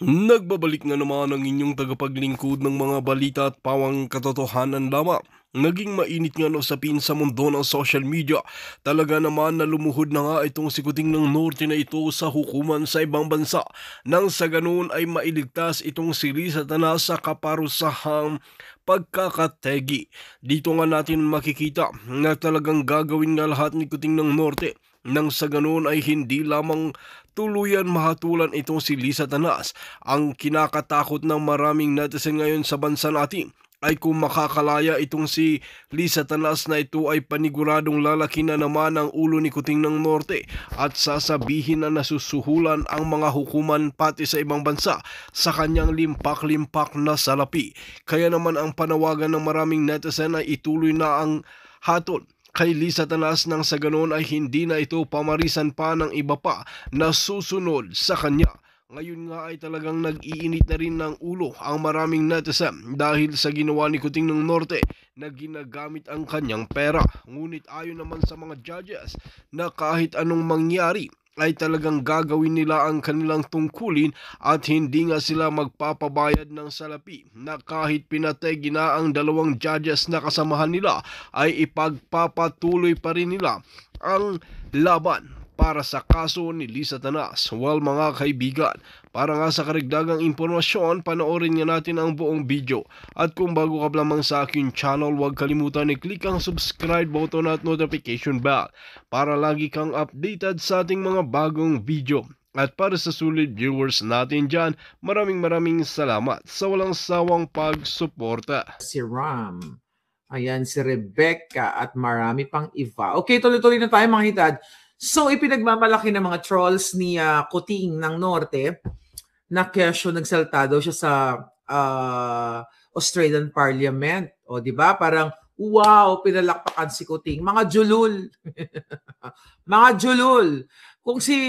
Nagbabalik na naman ang inyong tagapaglingkod ng mga balita at pawang katotohanan lamang. Naging mainit nga na usapin sa mundo ng social media. Talaga naman na lumuhod na nga itong sikuting ng norte na ito sa hukuman sa ibang bansa. Nang sa ganoon ay mailigtas itong si Risa Tanas sa kaparusahang pagkakategi. Dito nga natin makikita na talagang gagawin nga lahat ni Kuting ng Norte. Nang sa ganoon ay hindi lamang tuluyan mahatulan itong si Lisa Tanas. Ang kinakatakot ng maraming netizen ngayon sa bansa natin ay kung makakalaya itong si Lisa Tanas na ito ay paniguradong lalaki na naman ang ulo ni Kuting ng Norte at sasabihin na nasusuhulan ang mga hukuman pati sa ibang bansa sa kanyang limpak-limpak na salapi. Kaya naman ang panawagan ng maraming netizen ay ituloy na ang hatol kay Lisa Tanas nang sa ganoon ay hindi na ito pamarisan pa ng iba pa na susunod sa kanya. Ngayon nga ay talagang nag-iinit na rin ng ulo ang maraming netizen dahil sa ginawa ni Kuting ng Norte na ginagamit ang kanyang pera. Ngunit ayon naman sa mga judges na kahit anong mangyari ay talagang gagawin nila ang kanilang tungkulin at hindi nga sila magpapabayad ng salapi na kahit pinategi na ang dalawang judges na kasamahan nila ay ipagpapatuloy pa rin nila ang laban para sa kaso ni Lisa Tanas. Well mga kaibigan, para nga sa karagdagang impormasyon, panoorin nga natin ang buong video. At kung bago ka lamang sa aking channel, huwag kalimutan i-click ang subscribe button at notification bell para lagi kang updated sa ating mga bagong video. At para sa sulit viewers natin dyan, maraming salamat sa walang sawang pagsuporta. Si Ram, ayan si Rebecca at marami pang iba. Okay, tuloy-tuloy na tayo mga hitad. So, ipinagmamalaki ng mga trolls ni Kuting ng Norte na kesyo nagsalta daw siya sa Australian Parliament. O, di ba? Parang, wow, pinalakpakan si Kuting. Mga julul. Mga julul. Kung si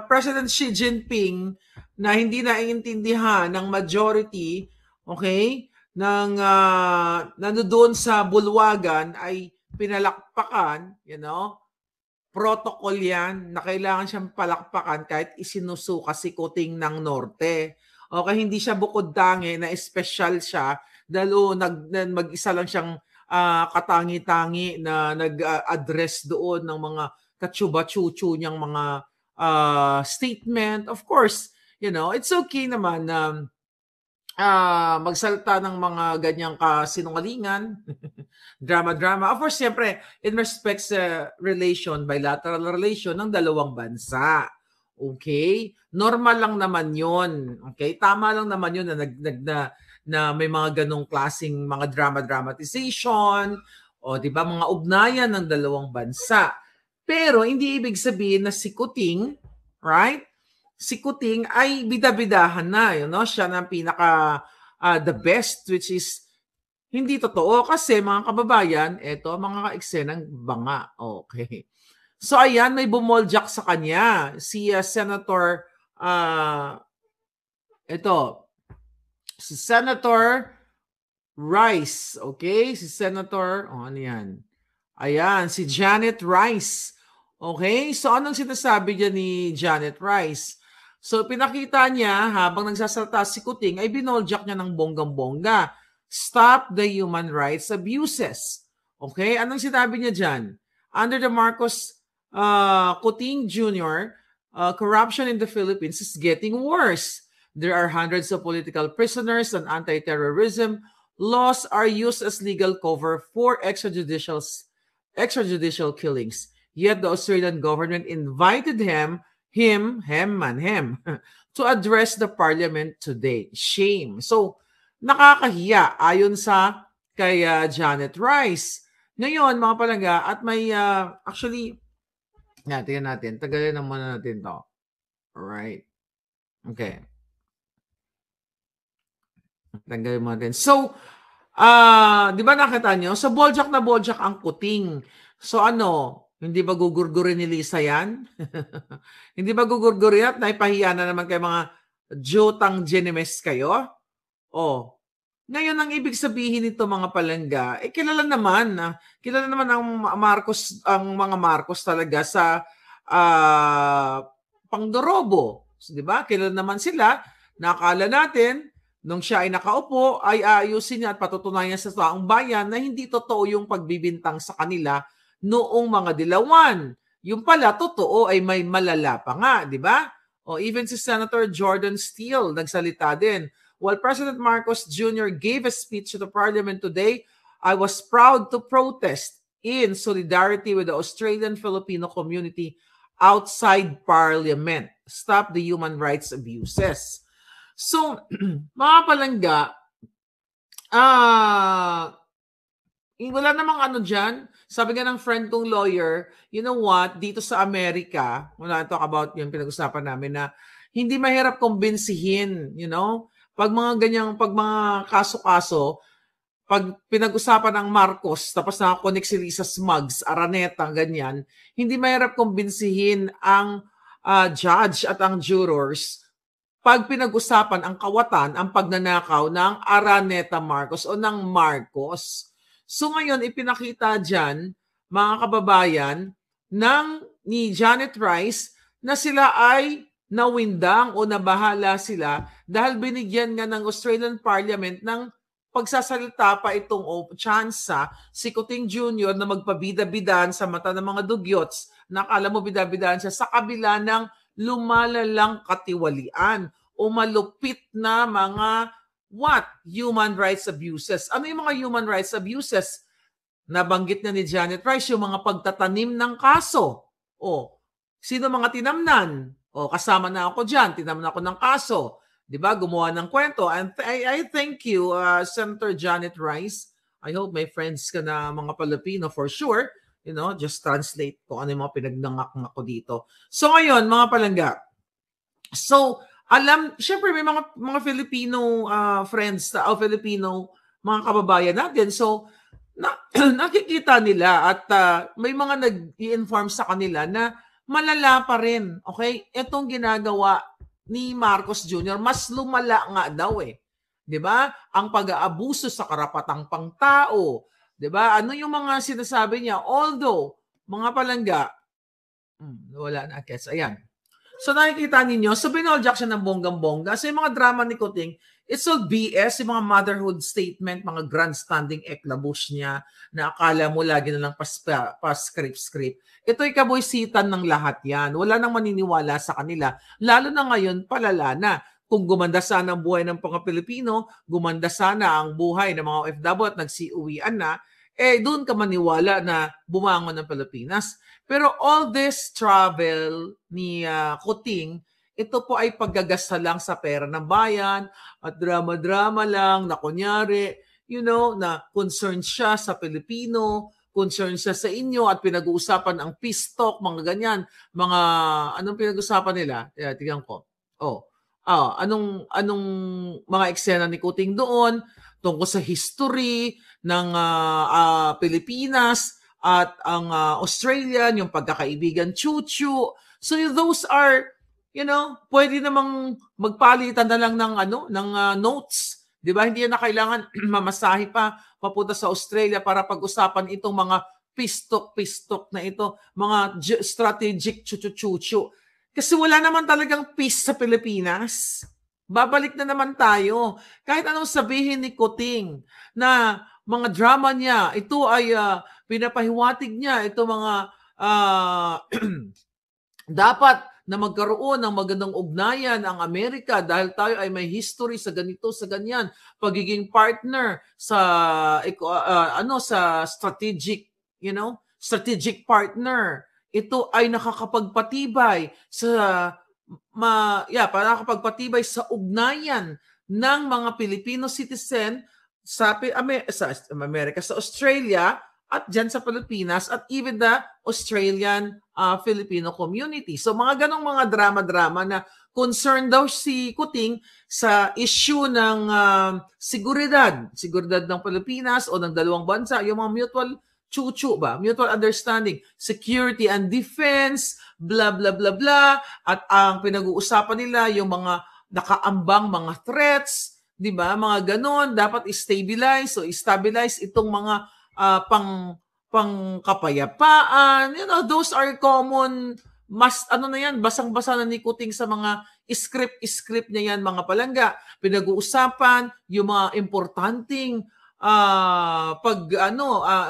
President Xi Jinping na hindi naiintindihan ng majority, okay, ng nandoon sa bulwagan ay pinalakpakan, you know, protocol yan na kailangan siyang palakpakan kahit isinusuka si Kuting ng Norte. Okay, hindi siya bukod tangi na espesyal siya dahil mag-isa lang siyang katangi-tangi na nag-address doon ng mga katsuba-chuchu niyang mga statement. Of course, you know, it's okay naman na magsalta ng mga ganyang kasinungalingan, drama-drama. Of course, siyempre, in respect sa relation, bilateral relation ng dalawang bansa. Okay? Normal lang naman yun. Okay? Tama lang naman yun na may mga ganong klaseng mga drama-dramatization o di ba mga ugnayan ng dalawang bansa. Pero hindi ibig sabihin na si Kuting, right? Si Kuting ay bida-bidahan na, you know? Siya na pinaka the best, which is hindi totoo kasi mga kababayan, eto mga kaeksenang banga. Okay. So ayan, may bumoljak sa kanya si Senator si Senator Rice, okay? Si Senator, ano yan? Ayan, si Janet Rice. Okay? So anong sinasabi niya ni Janet Rice? So pinakita niya habang nagsasalita si Kuting ay binoljak niya ng bonggang-bongga. Stop the human rights abuses. Okay? Anong sinabi niya dyan? Under the Marcos Kuting Jr., corruption in the Philippines is getting worse. There are hundreds of political prisoners and anti-terrorism laws are used as legal cover for extrajudicial killings. Yet the Australian government invited him to address the parliament today. Shame. So, nakakahiya ayon sa kay Janet Rice. Ngayon, mga palangga, at may actually, tingnan natin. Tagalin na muna natin to. Alright. Okay. Tagalin mo natin. So, di ba nakita nyo? So, boljak na boljak ang Kuting. So, hindi ba gugurgurin ni Lisa yan? Hindi ba gugurgurin at naipahiya na naman kay mga Jotang Genemes kayo? Oh, ngayon ang ibig sabihin nito mga palangga, kilala naman ang mga Marcos talaga sa pangdorobo. So, 'di ba? Kilala naman sila Nakala natin, nung siya ay nakaupo, ay aayusin niya at patutunayan sa taong bayan na hindi totoo yung pagbibintang sa kanila noong mga dilawan. Yung pala, totoo ay may malala pa nga, di ba? O even si Senator Jordan Steele nagsalita din. While President Marcos Jr. gave a speech to the parliament today, I was proud to protest in solidarity with the Australian Filipino community outside parliament. Stop the human rights abuses. So, mga palangga, wala namang ano dyan. Sabi nga ng friend kong lawyer, you know what, dito sa Amerika, wala talk about yung pinag-usapan namin na hindi mahirap kumbinsihin, you know? Pag mga kaso-kaso, pag pinag-usapan ng Marcos, tapos nakakonect si Lisa Smugs, Araneta, ganyan, hindi mahirap kumbinsihin ang judge at ang jurors pag pinag-usapan ang kawatan, ang pagnanakaw ng Araneta Marcos o ng Marcos. So ngayon, ipinakita dyan, mga kababayan, ni Janet Rice na sila ay nawindang o nabahala sila dahil binigyan nga ng Australian Parliament ng pagsasalita pa itong tsansa si Kuting Jr. na magpabida-bidaan sa mata ng mga dugyots. Nakala mo bida-bidaan siya sa kabila ng lumalalang katiwalian o malupit na mga human rights abuses. Ano yung mga human rights abuses? Nabanggit na ni Janet Rice yung mga pagtatanim ng kaso. Sino mga tinamnan? Kasama na ako dyan, tinamnan ako ng kaso. Diba? Gumawa ng kwento. And I thank you, Senator Janet Rice. I hope may friends ka na mga Pilipino for sure. You know, just translate ko ano yung mga pinagnangak ko dito. So ngayon, mga palangga. So, syempre may mga Filipino friends o Filipino mga kababayan natin. So, nakikita nila at may mga nag-i-inform sa kanila na malala pa rin. Okay? Itong ginagawa ni Marcos Jr., mas lumala nga daw eh. 'Di ba? Ang pag-aabuso sa karapatang pangtao. 'Di ba? Ano yung mga sinasabi niya? Although, mga palangga, wala na, Kets. Ayan. So nakikita ninyo, so binoljak siya ng bonggang-bongga. So yung mga drama ni Kuting, it's all BS, yung mga motherhood statement, mga grandstanding eklabouche niya, na akala mo lagi na lang pa-script-script. Ito'y kaboysitan ng lahat yan. Wala nang maniniwala sa kanila. Lalo na ngayon, palala na. Kung gumanda sana ang buhay ng mga Pilipino, gumanda sana ang buhay ng mga OFW at nagsiuwian na, doon ka maniwala na bumangon ng Pilipinas. Pero all this travel ni Kuting, ito po ay paggagasta lang sa pera ng bayan at drama-drama lang na kunyari, you know, na concerned siya sa Pilipino, concerned siya sa inyo at pinag-uusapan ang peace talk, mga ganyan. Mga, anong pinag-uusapan nila? Tingnan ko. Anong mga eksena ni Kuting doon tungkol sa history ng Pilipinas at ang Australian, yung pagkakaibigan chuchu. So those are, you know, pwede namang magpalitan na lang ng notes. 'Di ba? Hindi na kailangan mamasahe pa papunta sa Australia para pag-usapan itong mga pistok na ito, mga strategic chuchu. Kasi wala naman talagang peace sa Pilipinas. Babalik na naman tayo. Kahit anong sabihin ni Kuting na mga drama niya, ito ay pinapahiwatig niya, ito mga dapat na magkaroon ng magandang ugnayan ang Amerika dahil tayo ay may history sa ganito, sa ganyan, pagiging partner sa sa strategic, you know, strategic partner. Ito ay nakakapagpatibay sa nakakapagpatibay sa ugnayan ng mga Filipino citizen sa Amerika, sa Australia at dyan sa Pilipinas at even the Australian Filipino community. So mga ganong mga drama-drama na concerned daw si Kuting sa issue ng seguridad ng Pilipinas o ng dalawang bansa, yung mga mutual understanding, security and defense, blah, blah, blah, blah. At ang pinag-uusapan nila, yung mga nakaambang mga threats, di ba? Mga ganon, dapat stabilize itong mga pangkapayapaan. You know, those are common mas ano na yan, basang-basa na ni Kuting sa mga script niya yan, mga palangga. Pinag-uusapan yung mga importanteng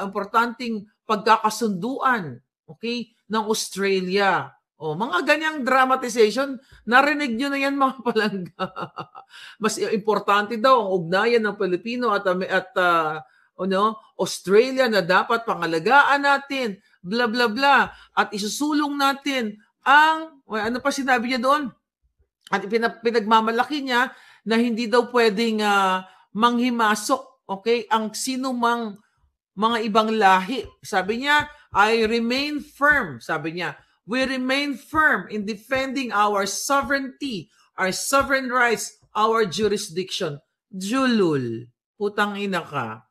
importanteng pagkakasunduan, okay, ng Australia. O, mga ganyang dramatization, narinig nyo na yan, mga palangga. Mas importante daw ang ugnayan ng Pilipino at Australia na dapat pangalagaan natin, bla bla bla, at isusulong natin ang, ano pa sinabi niya doon? At pinagmamalaki niya na hindi daw pwedeng manghimasok, okay, ang sino mang mga ibang lahi. Sabi niya, I remain firm. Sabi niya, we remain firm in defending our sovereignty, our sovereign rights, our jurisdiction. Julul, putang ina ka.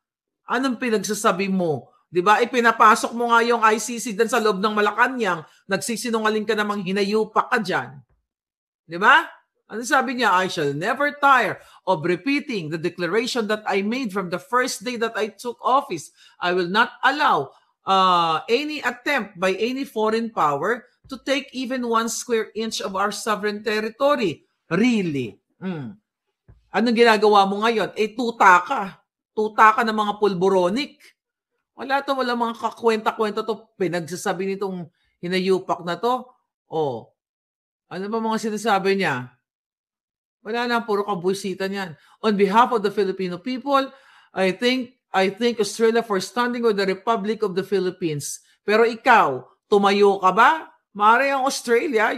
Anong pinagsasabi mo? 'Di ba? Ipinapasok mo nga yung ICC din sa loob ng Malacanang, nagsisinungaling ka namang hinayupak ka diyan. 'Di ba? Ano sabi niya? I shall never tire of repeating the declaration that I made from the first day that I took office. I will not allow any attempt by any foreign power to take even 1 square inch of our sovereign territory. Really? Anong ginagawa mo ngayon? Tuta ka. Tuta ka ng mga pulboronic. Wala mga kakwenta-kwenta to. Pinagsasabi nitong hinayupak na to. O, ano ba mga sinasabi niya? Wala na, puro kabuisitan yan. On behalf of the Filipino people, I thank Australia for standing with the Republic of the Philippines. Pero ikaw, tumayo ka ba? Maaari ang Australia,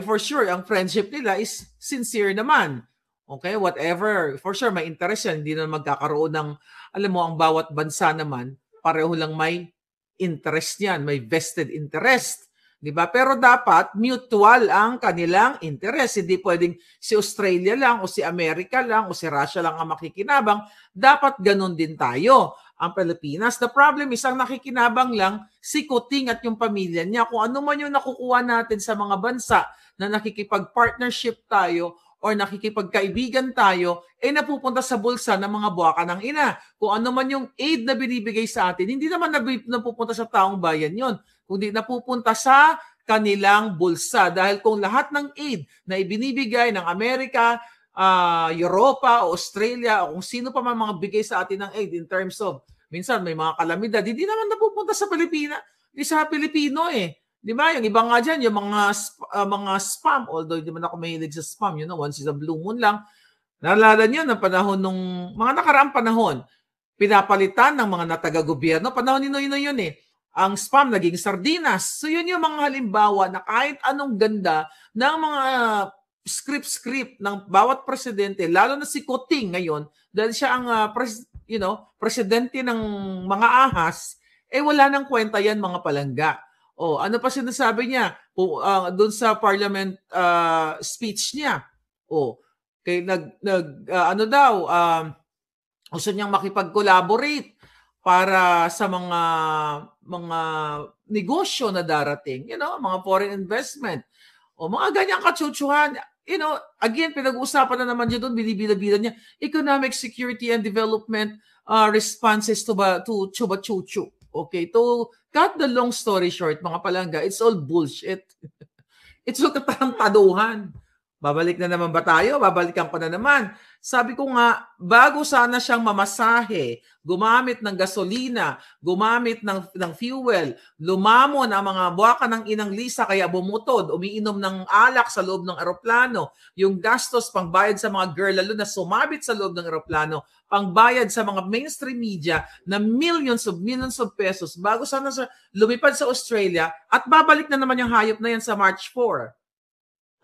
for sure, ang friendship nila is sincere naman. Okay, whatever. For sure, may interest yan. Hindi na magkakaroon ng, alam mo, ang bawat bansa naman, pareho lang may interest yan. May vested interest. Diba? Pero dapat mutual ang kanilang interest. Hindi pwedeng si Australia lang o si Amerika lang o si Russia lang ang makikinabang. Dapat ganun din tayo, ang Pilipinas. The problem is, ang nakikinabang lang si Kuting at yung pamilya niya. Kung ano man yung nakukuha natin sa mga bansa na nakikipag-partnership tayo or nakikipagkaibigan tayo, napupunta sa bulsa ng mga buwaka ng ina. Kung ano man yung aid na binibigay sa atin, hindi naman napupunta sa taong bayan yon, kundi napupunta sa kanilang bulsa. Dahil kung lahat ng aid na ibinibigay ng Amerika, Europa, Australia, o kung sino pa man mga bigay sa atin ng aid in terms of, minsan may mga kalamidad, hindi naman napupunta sa Pilipinas, hindi sa Pilipino Di ba? Yung iba nga dyan, yung mga spam, although hindi man ako mahilig sa spam, once is a blue moon lang. Naalala niyo ng panahon nung mga nakaraang panahon, pinapalitan ng mga nataga-gobyerno, panahon ni Noynoy yun ang spam naging sardinas. So yun yung mga halimbawa na kahit anong ganda ng mga script ng bawat presidente, lalo na si Kuting ngayon, dahil siya ang presidente ng mga ahas, wala nang kwenta yan, mga palangga. Ano pa sinasabi niya doon sa parliament speech niya? Gusto niyang makipag-collaborate para sa mga negosyo na darating, mga foreign investment. Mga ganyang katsutsuhan. Again, pinag-uusapan na naman niya doon, binibida-bida niya, economic security and development responses to Chuba Chuchu. Okay, to cut the long story short, mga palangga, it's all bullshit. It's all katarantaduhan. Babalik na naman ba tayo? Babalikan ko na naman. Sabi ko nga, bago sana siyang mamasahe, gumamit ng gasolina, gumamit ng fuel, lumamon ang mga buwaka ng inang Lisa kaya bumutod, umiinom ng alak sa loob ng eroplano, yung gastos pangbayad sa mga girl lalo na sumabit sa loob ng eroplano, pangbayad sa mga mainstream media na millions of pesos bago sana sa lumipad sa Australia at babalik na naman yung hayop na yan sa March 4.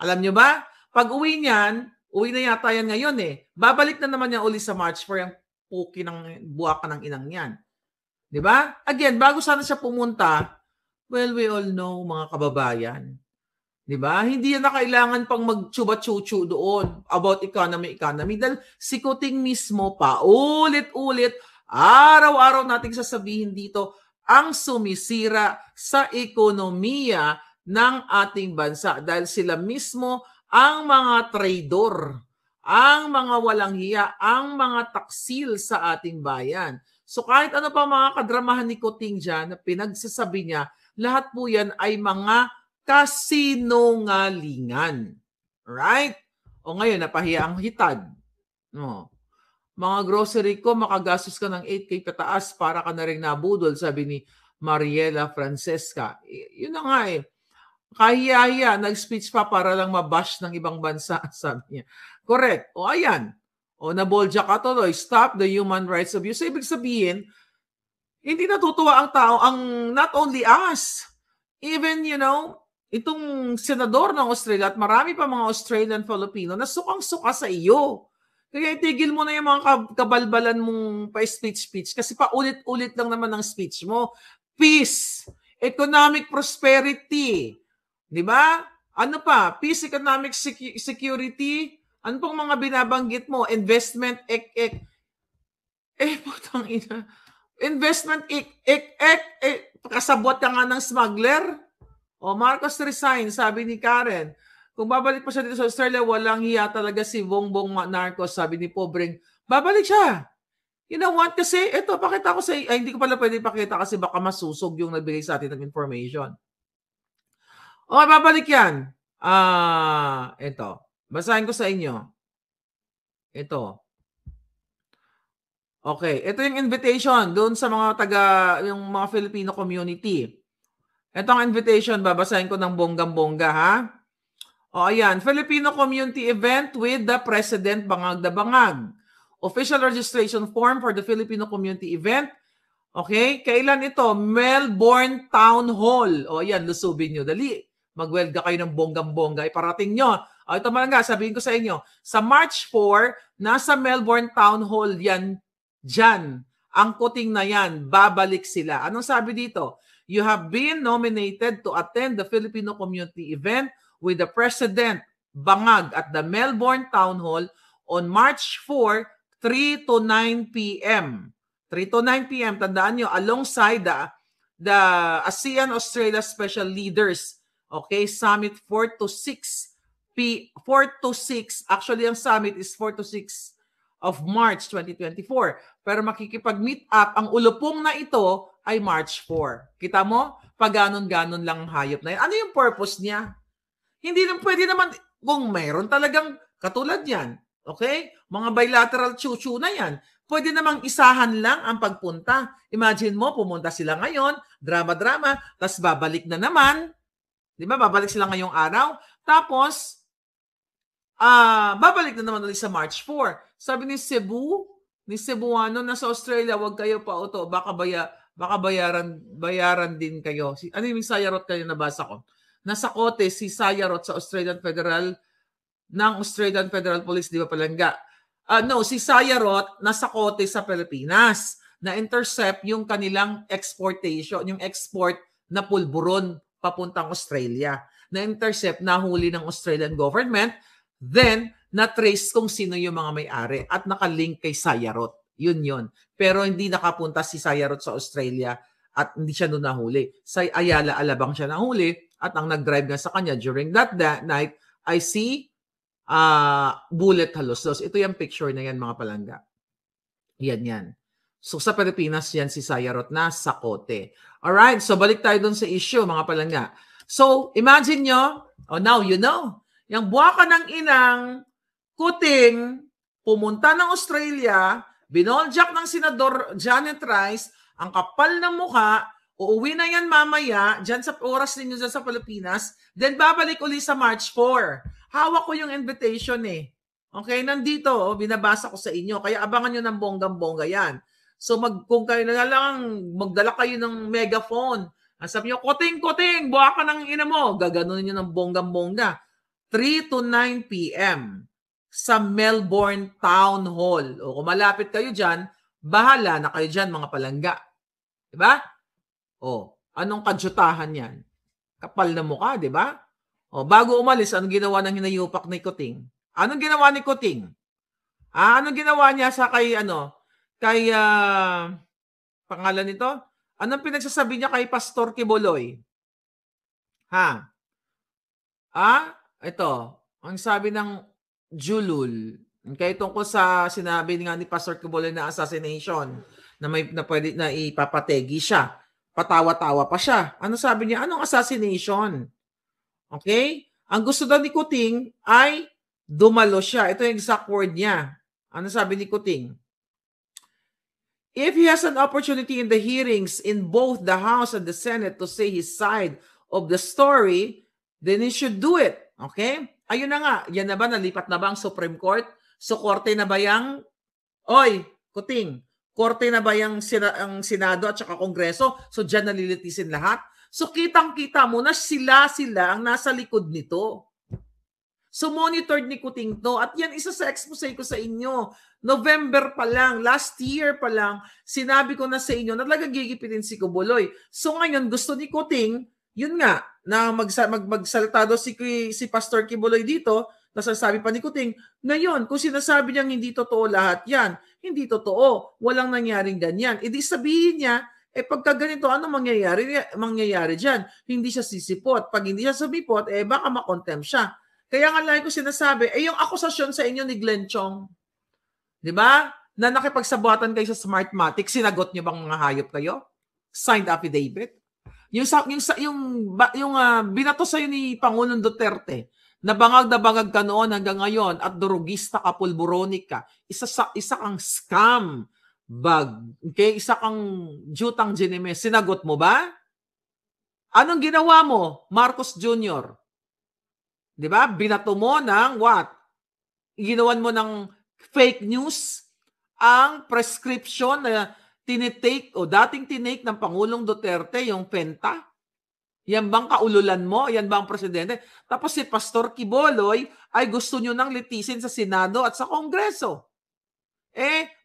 Alam nyo ba? Pag uwi niyan, uwi na yata yan ngayon babalik na naman niya uli sa March 4 yung puki ng buwaka ng inang yan. Di ba? Again, bago sana siya pumunta, well, we all know, mga kababayan. Di ba? Hindi yan na kailangan pang magtsuba-chuchu doon about economy. Dahil si Kuting mismo pa, ulit-ulit, araw-araw nating sasabihin dito, ang sumisira sa ekonomiya ng ating bansa. Dahil sila mismo ang mga traidor, ang mga walang hiya, ang mga taksil sa ating bayan. So kahit ano pa mga kadramahan ni Kuting dyan na pinagsasabi niya, lahat po yan ay mga kasinungalingan. Right? O ngayon, napahiya ang hitad. No. Mga grocery ko, makagastos ka ng 8K pataas para ka na rin nabudol, sabi ni Mariela Francesca. Yun na nga eh. Kahiya-hiya, nag-speech pa para lang mabash ng ibang bansa, sabi niya. Correct. O ayan. O nabolja ka tuloy, stop the human rights abuse. So, ibig sabihin, hindi natutuwa ang tao, not only us, even, itong senador ng Australia at marami pa mga Australian Filipino na sukang-suka sa iyo. Kaya itigil mo na yung mga kabalbalan mong pa-speech kasi paulit-ulit lang naman ang speech mo. Peace, economic prosperity, di ba? Ano pa? Peace, economic security. Ano pong mga binabanggit mo? Investment, putang ina. Investment, kasabot ka nga ng smuggler. O, Marcos resign, sabi ni Karen. Kung babalik pa siya dito sa Australia, walang hiya talaga si Bongbong Marcos, sabi ni Pobreng. Babalik siya. You know what? Kasi, ito, pakita ko sa hindi ko pala pwede pakita kasi baka masusog yung nagbigay sa atin ng information. Okay, babalik yan. Ito. Basahin ko sa inyo. Ito. Okay, ito yung invitation doon sa mga yung mga Filipino community. Ito ang invitation, babasahin ko ng bonggang-bongga, ha? O, ayan. Filipino community event with the President Bangag da Bangag. Official registration form for the Filipino community event. Okay? Kailan ito? Melbourne Town Hall. O, ayan. Lusubin nyo. Dali. Magwelga kayo ng bonggang-bongga. Iparating nyo. O, ito malangga. Sabihin ko sa inyo. Sa March 4, nasa Melbourne Town Hall yan. Diyan. Ang kuting na yan. Babalik sila. Anong sabi dito? You have been nominated to attend the Filipino community event with the President Bangag at the Melbourne Town Hall on March 4, 3 to 9 p.m. 3 to 9 p.m. Tandaan nyo, alongside the ASEAN-Australia Special Leaders, okay, Summit 4 to 6. Actually, ang summit is 4 to 6 of March 2024. Pero makikipag-meet up, ang ulupong na ito ay March 4. Kita mo? Pag ganon-ganon lang hayop na yan. Ano yung purpose niya? Hindi lang pwede naman kung mayroon talagang katulad yan. Okay? Mga bilateral chuchu na yan. Pwede namang isahan lang ang pagpunta. Imagine mo, pumunta sila ngayon, drama-drama, tapos babalik na naman. Di ba? Babalik sila ngayong araw. Tapos, babalik na naman ulit sa March 4. Sabi ni Cebuano, nasa Australia, wag kayo pa auto. Baka bayaran din kayo. Ano yung Sayarot kayo nabasa ko? Nasa kote si Sayarot sa Australian Federal Police, di ba palangga? Si Sayarot nasa kote sa Pilipinas na intercept yung kanilang exportation, yung export na pulburon papuntang Australia. Na intercept, nahuli ng Australian government, then na-trace kung sino yung mga may-ari at nakalink kay Sayarot. Yun. Pero hindi nakapunta si Sayarot sa Australia at hindi siya doon nahuli. Sa Ayala Alabang siya nahuli at ang nag-drive nga sa kanya during that night ay si Bullet Halos. Ito yung picture na yan, mga palangga. Yan. So sa Pilipinas yan si Sayarot na sa kote. Alright, so balik tayo doon sa issue, mga palangga. So imagine nyo, now you know, yung buwaka ng inang kuting pumunta ng Australia, binoljak ng Senador Janet Rice, ang kapal ng mukha, uuwi na yan mamaya, dyan sa oras ninyo dyan sa Pilipinas, then babalik uli sa March 4. Hawak ko yung invitation eh. Okay, nandito, binabasa ko sa inyo, kaya abangan nyo ng bonggang-bongga yan. So kung kayo na lang, magdala kayo ng megaphone, sabi nyo, kuting, buwaka ng ina mo, gaganunin nyo ng bonggang-bongga. 3 to 9 p.m. sa Melbourne Town Hall. O kung malapit kayo dyan, bahala na kayo dyan, mga palangga. Diba? O, anong kadyutahan yan? Kapal na mukha, diba? O, bago umalis, anong ginawa ng hinayupak ni Kuting? Anong ginawa ni Kuting? Anong ginawa niya sa kay pangalan nito? Anong pinagsasabi niya kay Pastor Kibuloy? Ito, ang sabi ng Julul, kaya tungkol sa sinabi nga ni Pastor Kibuloy na assassination, na pwede na ipapategi siya. Patawa-tawa pa siya. Ano sabi niya? Anong assassination? Okay? Ang gusto daw ni Kuting ay dumalo siya. Ito yung exact word niya. Ano sabi ni Kuting? If he has an opportunity in the hearings in both the House and the Senate to say his side of the story, then he should do it. Okay? Ayun na nga. Yan na ba? Nalipat na ba ang Supreme Court? So, korte na ba yang... Oy, Kuting, korte na ba yung ang Senado at saka Kongreso? So, dyan nalilitisin lahat? So, kitang-kita mo na sila ang nasa likod nito. So, monitored ni Kuting to. At yan, isa sa expose ko sa inyo. November pa lang, last year pa lang, sinabi ko na sa inyo na talaga gigipitin si Kibuloy. So, ngayon, gusto ni Kuting, yun nga, na magsalita daw si Pastor Kibuloy dito, nasasabi pa ni Kuting, ngayon, kung sinasabi niyang hindi totoo lahat yan, hindi totoo, walang nangyaring ganyan. E di sabihin niya, pagka ganito, ano mangyayari dyan? Hindi siya sisipot. Pag hindi siya sumipot, baka makontempt siya. Kaya nga lang ko sinasabi, yung akusasyon sa inyo ni Glenn Chong, di ba? Na nakipagsabuatan kayo sa Smartmatic, sinagot niyo bang mga hayop kayo? Signed affidavit? Yung binato sa'yo ni Pangulong Duterte, na bangag ka noon hanggang ngayon at durugista ka, pulburonik ka, isa kang scam bag, okay? Isa kang jutang gineme, sinagot mo ba? Anong ginawa mo, Marcos Jr.? Di ba? Binato mo ng what? Ginawan mo ng fake news ang prescription na tinitake o dating tinake ng Pangulong Duterte, yung Penta. Yan bang kaululan mo? Yan bang presidente? Tapos si Pastor Kibuloy ay gusto nyo nang litisin sa Senado at sa Kongreso.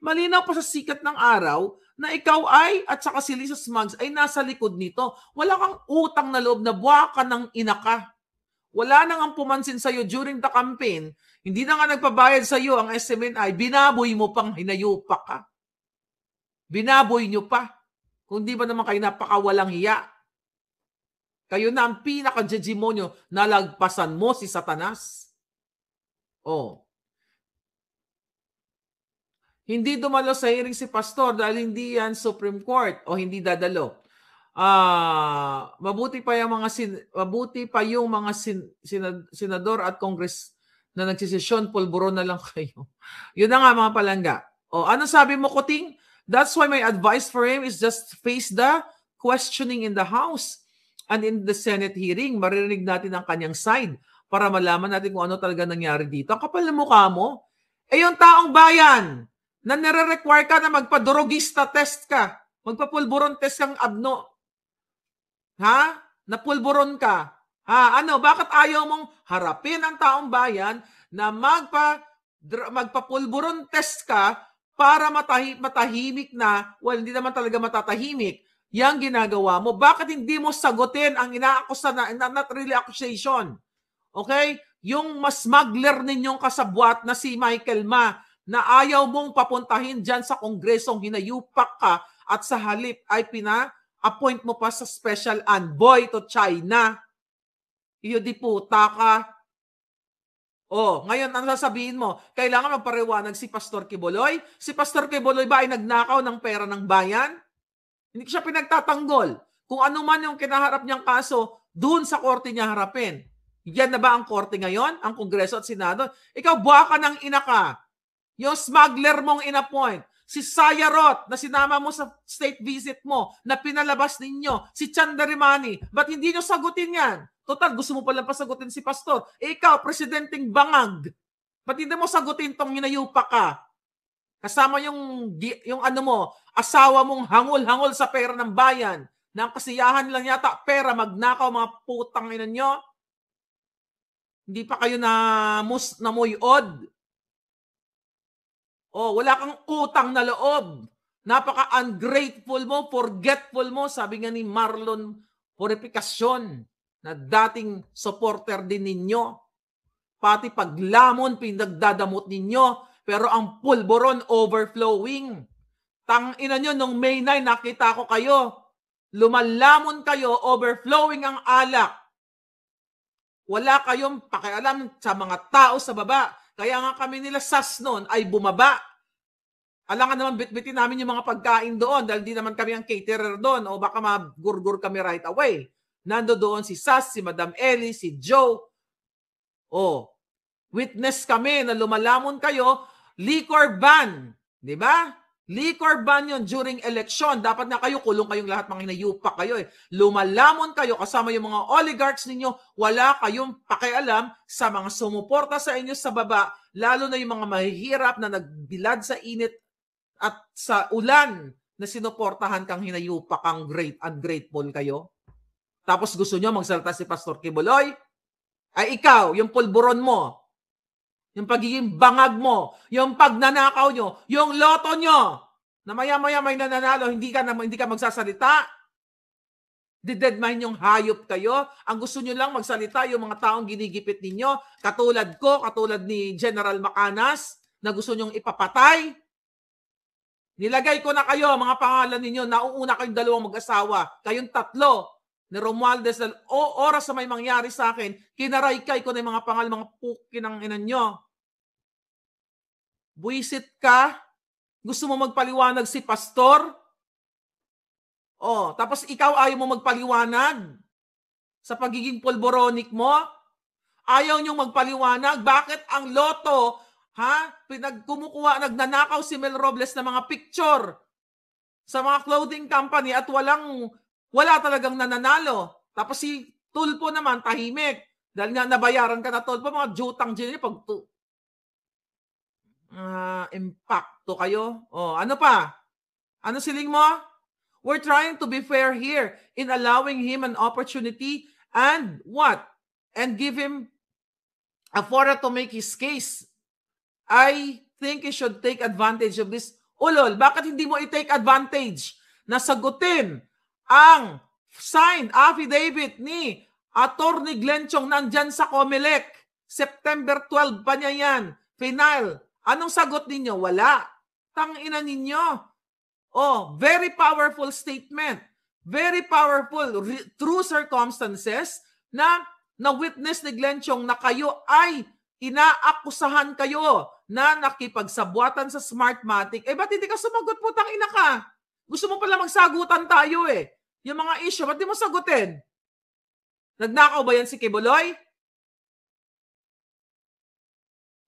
Malinaw pa sa sikat ng araw na ikaw ay, at saka si Lisa Smugs ay nasa likod nito. Wala kang utang na loob na buwa ka ng inaka. Wala nang ang pumansin sa'yo during the campaign, hindi na nga nagpabayad sa'yo ang SMNI, binaboy mo pang hinayupak ka. Binaboy nyo pa. Kung di ba naman kayo napakawalang hiya. Kayo na ang pinaka-hegemonyo, nalagpasan mo si Satanas. Hindi dumalo sa hearing si Pastor dahil hindi yan Supreme Court o hindi dadalo. Mabuti pa yung mga senador at Congress na nagsisesyon, pulburon na lang kayo. Yun na nga mga palangga. Ano sabi mo, Kuting? That's why my advice for him is just face the questioning in the House and in the Senate hearing. Maririnig natin ang kanyang side para malaman natin kung ano talaga nangyari dito. Ang kapal na mukha mo. Yung taong bayan na nire-require ka na magpa-drogista test ka, magpa-pulburon test kang abno. Napulburon ka. Bakit ayaw mong harapin ang taong bayan na magpapulburon test ka para matahimik na, hindi naman talaga matatahimik, yung ginagawa mo? Bakit hindi mo sagutin ang inaakusa na, not really accusation? Okay? Yung mas smuggler ninyong kasabwat na si Michael Ma, na ayaw mong papuntahin dyan sa Kongresong, hinayupak ka at sa halip ay appoint mo pa sa special envoy to China. Iyo di puta ka. Ngayon ang sasabihin mo, kailangan magpariwanag si Pastor Kibuloy? Si Pastor Kibuloy ba ay nagnakaw ng pera ng bayan? Hindi siya pinagtatanggol. Kung ano man yung kinaharap niyang kaso, doon sa korte niya harapin. Yan na ba ang korte ngayon? Ang Kongreso at Senado? Ikaw, buha ka ng ina ka. Yung smuggler mong inappoint. Si Sayarot na sinama mo sa state visit mo, na pinalabas ninyo, si Chandarimani, ba't hindi nyo sagutin yan? Total, gusto mo palang pasagutin si Pastor. Ikaw, presidenteng bangag, ba't hindi mo sagutin tong hinayupa ka? Kasama yung asawa mong hangol-hangol sa pera ng bayan, na ang kasiyahan lang yata pera, magnakaw, mga putang ina nyo. Hindi pa kayo namuyod. Wala kang utang na loob. Napaka-ungrateful mo, forgetful mo, sabi nga ni Marlon Purificacion, na dating supporter din ninyo. Pati paglamon, pinagdadamot ninyo, pero ang pulburon overflowing. Tangina nyo, nung May 9, nakita ko kayo. Lumalamon kayo, overflowing ang alak. Wala kayong pakialam sa mga tao sa baba. Kaya nga kami nila SAS noon ay bumaba. Alangan naman bitbitin namin yung mga pagkain doon dahil di naman kami ang caterer doon o baka magurgur kami right away. nandoon si Sas, si Madam Ellie, si Joe. Oh, witness kami na lumalamon kayo, liquor ban. Di ba? Liquor ban yun during election. Dapat na kayo, kulong kayong lahat, mga hinayupak kayo eh. Lumalamon kayo kasama yung mga oligarchs ninyo, wala kayong pakialam sa mga sumuporta sa inyo sa baba, lalo na yung mga mahihirap na nagbilad sa init at sa ulan na sinuportahan kang hinayupak, kang ungrateful kayo. Tapos gusto nyo magsalita si Pastor Kibuloy? Ay ikaw, yung pulburon mo, yung pagiging bangag mo, yung pagnanakaw nyo, yung loto nyo, na maya-maya may nananalo, hindi ka magsasalita. Didedmine yung hayop kayo. Ang gusto nyo lang magsalita yung mga taong ginigipit ninyo, katulad ko, katulad ni General Macanas, na gusto nyong ipapatay. Nilagay ko na kayo, mga pangalan ninyo, nauuna kayong dalawang mag-asawa, kayong tatlo, ni Romualdez, oras na may mangyari sa akin, kinaraykay ko na yung mga pangalan, mga pukin ng inan nyo. Buisit ka? Gusto mo magpaliwanag si pastor? Oh, tapos ikaw ayaw mo magpaliwanag sa pagiging polboronic mo? Ayaw niyong magpaliwanag? Bakit ang loto, nagnanakaw si Mel Robles ng mga picture sa mga clothing company at wala talagang nananalo. Tapos si Tulpo naman, tahimik. Dahil nga nabayaran ka na Tulpo, mga jutang dyan, impacto kayo. Oh, ano pa? Ano siling mo? We're trying to be fair here in allowing him an opportunity and what? And give him a fora to make his case. I think he should take advantage of this. Ulol, bakit hindi mo i-take advantage na sagutin ang signed affidavit ni Attorney Glenn Chong nandyan sa COMELEC? September 12 pa niya yan. Final. Anong sagot ninyo? Wala. Tangina ninyo. Oh, very powerful statement. Very powerful. True circumstances na witness ni Glenn Chong na kayo ay inaakusahan kayo na nakipagsabuatan sa Smartmatic. Ba't hindi ka sumagot po? Tangina ka. Gusto mo pala magsagutan tayo eh. Yung mga issue, ba't di mo sagutin? Nagnakaw ba yan si Kibuloy?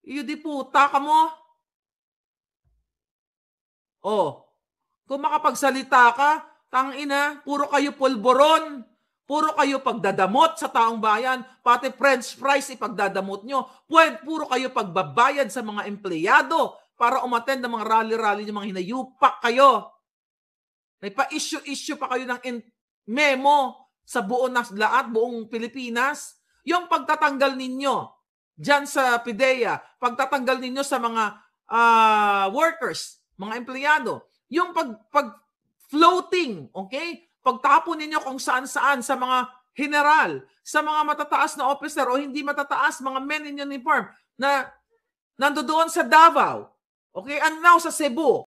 Di puta ka mo. Oh, kung makapagsalita ka, tangina, puro kayo pulboron. Puro kayo pagdadamot sa taong bayan. Pati french fries ipagdadamot nyo. Puro kayo pagbabayad sa mga empleyado para umattend ng mga rally-rally ng mga hinayupak kayo. May pa-issue pa kayo ng memo sa buong Pilipinas. Yung pagtatanggal ninyo dyan sa PIDEA, pagtatanggal ninyo sa mga workers, mga empleyado, yung pag-floating, okay? Pagtapon ninyo kung saan-saan sa mga general, sa mga matataas na officer o hindi matataas, mga men in uniform na nandoon sa Davao, okay? And now sa Cebu,